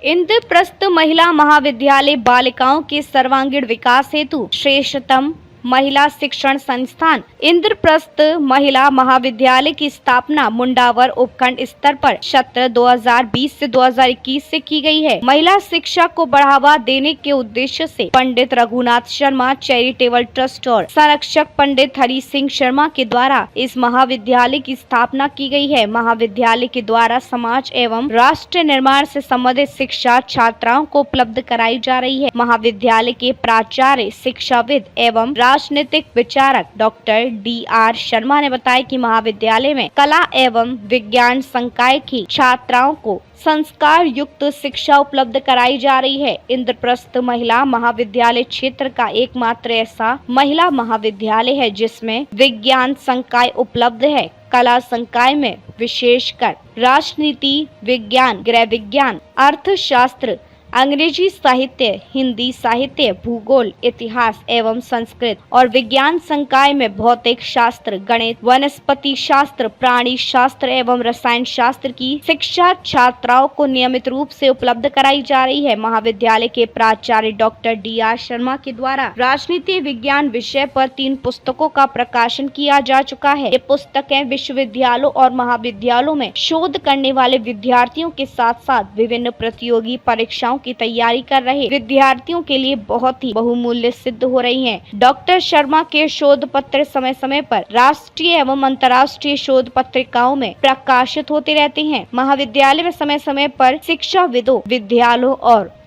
इंद्रप्रस्थ महिला महाविद्यालय बालिकाओं के सर्वांगीण विकास हेतु श्रेष्ठतम महिला शिक्षण संस्थान इंद्रप्रस्थ महिला महाविद्यालय की स्थापना मुंडावर उपखंड स्तर पर सत्र 2020 से 2021 से की गई है। महिला शिक्षा को बढ़ावा देने के उद्देश्य से पंडित रघुनाथ शर्मा चैरिटेबल ट्रस्ट और संरक्षक पंडित हरि सिंह शर्मा के द्वारा इस महाविद्यालय की स्थापना की गई है। महाविद्यालय के द्वारा समाज एवं राष्ट्र निर्माण से संबंधित शिक्षा छात्राओं को उपलब्ध कराई जा रही है। महाविद्यालय के प्राचार्य शिक्षाविद एवं राजनीतिक विचारक डॉक्टर D.R. शर्मा ने बताया कि महाविद्यालय में कला एवं विज्ञान संकाय की छात्राओं को संस्कार युक्त शिक्षा उपलब्ध कराई जा रही है। इंद्रप्रस्थ महिला महाविद्यालय क्षेत्र का एकमात्र ऐसा महिला महाविद्यालय है जिसमें विज्ञान संकाय उपलब्ध है। कला संकाय में विशेषकर राजनीति विज्ञान, गृह विज्ञान, अर्थशास्त्र, अंग्रेजी साहित्य, हिंदी साहित्य, भूगोल, इतिहास एवं संस्कृत और विज्ञान संकाय में भौतिक शास्त्र, गणित, वनस्पति शास्त्र, प्राणी शास्त्र एवं रसायन शास्त्र की शिक्षा छात्राओं को नियमित रूप से उपलब्ध कराई जा रही है। महाविद्यालय के प्राचार्य डॉक्टर D.R. शर्मा के द्वारा राजनीति विज्ञान विषय पर 3 पुस्तकों का प्रकाशन किया जा चुका है। ये पुस्तकें विश्वविद्यालयों और महाविद्यालयों में शोध करने वाले विद्यार्थियों के साथ साथ विभिन्न प्रतियोगी परीक्षाओं की तैयारी कर रहे विद्यार्थियों के लिए बहुत ही बहुमूल्य सिद्ध हो रही हैं। डॉक्टर शर्मा के शोध पत्र समय समय पर राष्ट्रीय एवं अंतर्राष्ट्रीय शोध पत्रिकाओं में प्रकाशित होते रहते हैं। महाविद्यालय में समय समय पर शिक्षाविदों, विद्यालयों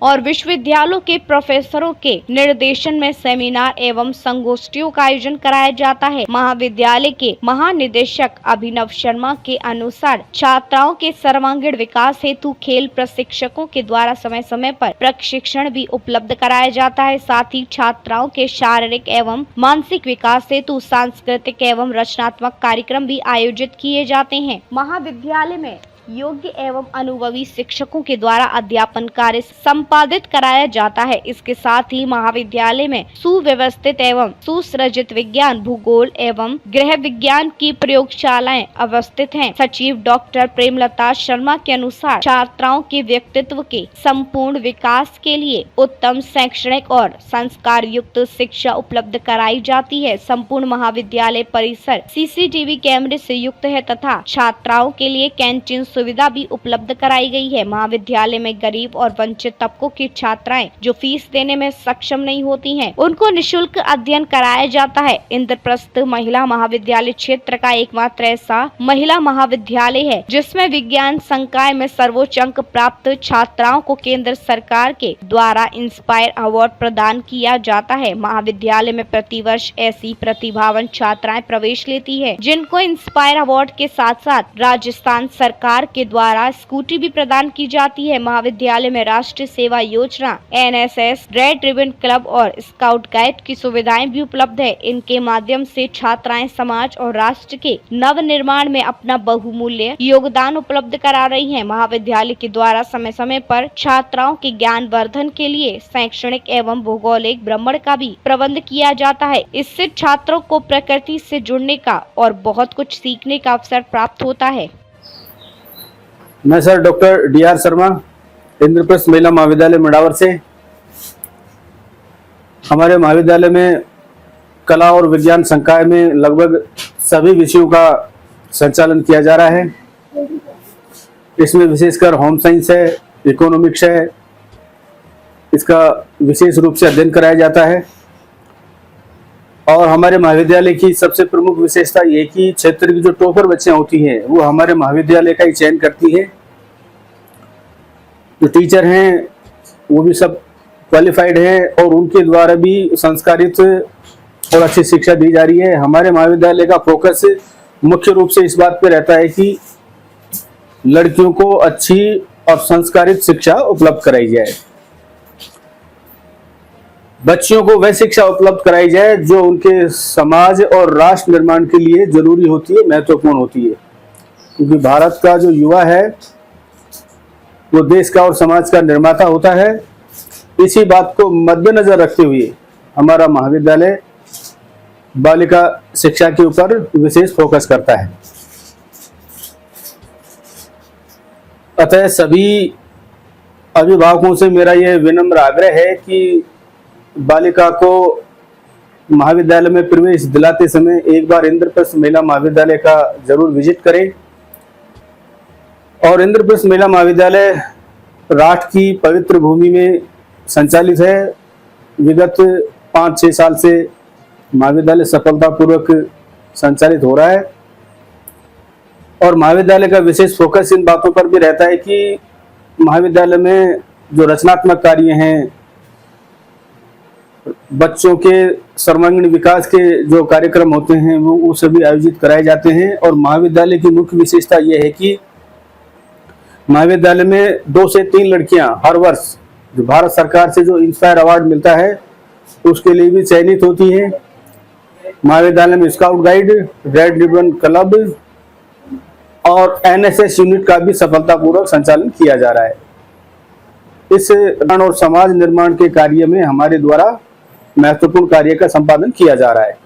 और विश्वविद्यालयों के प्रोफेसरों के निर्देशन में सेमिनार एवं संगोष्ठियों का आयोजन कराया जाता है। महाविद्यालय के महानिदेशक अभिनव शर्मा के अनुसार छात्राओं के सर्वांगीण विकास हेतु खेल प्रशिक्षकों के द्वारा समय समय पर प्रशिक्षण भी उपलब्ध कराया जाता है। साथ ही छात्राओं के शारीरिक एवं मानसिक विकास हेतु सांस्कृतिक एवं रचनात्मक कार्यक्रम भी आयोजित किए जाते हैं। महाविद्यालय में योग्य एवं अनुभवी शिक्षकों के द्वारा अध्यापन कार्य संपादित कराया जाता है। इसके साथ ही महाविद्यालय में सुव्यवस्थित एवं सुसज्जित विज्ञान, भूगोल एवं गृह विज्ञान की प्रयोगशालाएं अवस्थित हैं। सचिव डॉक्टर प्रेमलता शर्मा के अनुसार छात्राओं के व्यक्तित्व के संपूर्ण विकास के लिए उत्तम शैक्षणिक और संस्कार युक्त शिक्षा उपलब्ध कराई जाती है। संपूर्ण महाविद्यालय परिसर CCTV कैमरे से युक्त है तथा छात्राओं के लिए कैंटीन सुविधा भी उपलब्ध कराई गई है। महाविद्यालय में गरीब और वंचित तबकों की छात्राएं जो फीस देने में सक्षम नहीं होती हैं, उनको निशुल्क अध्ययन कराया जाता है। इंद्रप्रस्थ महिला महाविद्यालय क्षेत्र का एकमात्र ऐसा महिला महाविद्यालय है जिसमें विज्ञान संकाय में सर्वोच्च अंक प्राप्त छात्राओं को केंद्र सरकार के द्वारा इंस्पायर अवार्ड प्रदान किया जाता है। महाविद्यालय में प्रतिवर्ष ऐसी प्रतिभावान छात्राएं प्रवेश लेती है जिनको इंस्पायर अवार्ड के साथ साथ राजस्थान सरकार के द्वारा स्कूटी भी प्रदान की जाती है। महाविद्यालय में राष्ट्रीय सेवा योजना, NSS, रेड रिबन क्लब और स्काउट गाइड की सुविधाएं भी उपलब्ध है। इनके माध्यम से छात्राएं समाज और राष्ट्र के नव निर्माण में अपना बहुमूल्य योगदान उपलब्ध करा रही हैं। महाविद्यालय के द्वारा समय समय पर छात्राओं के ज्ञान वर्धन के लिए शैक्षणिक एवं भौगोलिक भ्रमण का भी प्रबंध किया जाता है। इससे छात्रों को प्रकृति से जुड़ने का और बहुत कुछ सीखने का अवसर प्राप्त होता है। मैं sir doctor D.R. Sharma, Indraprastha महिला महाविद्यालय मुंडावर से। हमारे महाविद्यालय में कला और विज्ञान संकाय में लगभग सभी विषयों का संचालन किया जा रहा है। इसमें विशेषकर होम साइंस है, इकोनॉमिक्स है, इसका विशेष रूप से अध्ययन कराया जाता है। और हमारे महाविद्यालय की सबसे प्रमुख विशेषता ये कि क्षेत्र की जो टॉपर बच्चियां होती हैं वो हमारे महाविद्यालय का ही चयन करती हैं। जो टीचर हैं वो भी सब क्वालिफाइड हैं और उनके द्वारा भी संस्कारित और अच्छी शिक्षा दी जा रही है। हमारे महाविद्यालय का फोकस मुख्य रूप से इस बात पे रहता है कि लड़कियों को अच्छी और संस्कारित शिक्षा उपलब्ध कराई जाए, बच्चियों को वह शिक्षा उपलब्ध कराई जाए जो उनके समाज और राष्ट्र निर्माण के लिए जरूरी होती है, महत्वपूर्ण होती है। क्योंकि भारत का जो युवा है वो देश का और समाज का निर्माता होता है। इसी बात को मद्देनजर रखते हुए हमारा महाविद्यालय बालिका शिक्षा के ऊपर विशेष फोकस करता है। अतः सभी अभिभावकों से मेरा यह विनम्र आग्रह है कि बालिका को महाविद्यालय में प्रवेश दिलाते समय एक बार इंद्रप्रस्थ महिला महाविद्यालय का जरूर विजिट करें। और इंद्रप्रस्थ महिला महाविद्यालय राष्ट्र की पवित्र भूमि में संचालित है। विगत 5-6 साल से महाविद्यालय सफलतापूर्वक संचालित हो रहा है और महाविद्यालय का विशेष फोकस इन बातों पर भी रहता है कि महाविद्यालय में जो रचनात्मक कार्य हैं, बच्चों के सर्वांगीण विकास के जो कार्यक्रम होते हैं वो सभी आयोजित कराए जाते हैं। और महाविद्यालय की मुख्य विशेषता यह है कि महाविद्यालय में 2 से 3 लड़कियां हर वर्ष जो भारत सरकार से जो इंस्पायर अवार्ड मिलता है उसके लिए भी चयनित होती हैं। महाविद्यालय में scout guide, red ribbon club और एनएसएस यूनिट का भी सफलतापूर्वक संचालन किया जा रहा है। इस और समाज निर्माण के कार्य में हमारे द्वारा महत्वपूर्ण कार्य का संपादन किया जा रहा है।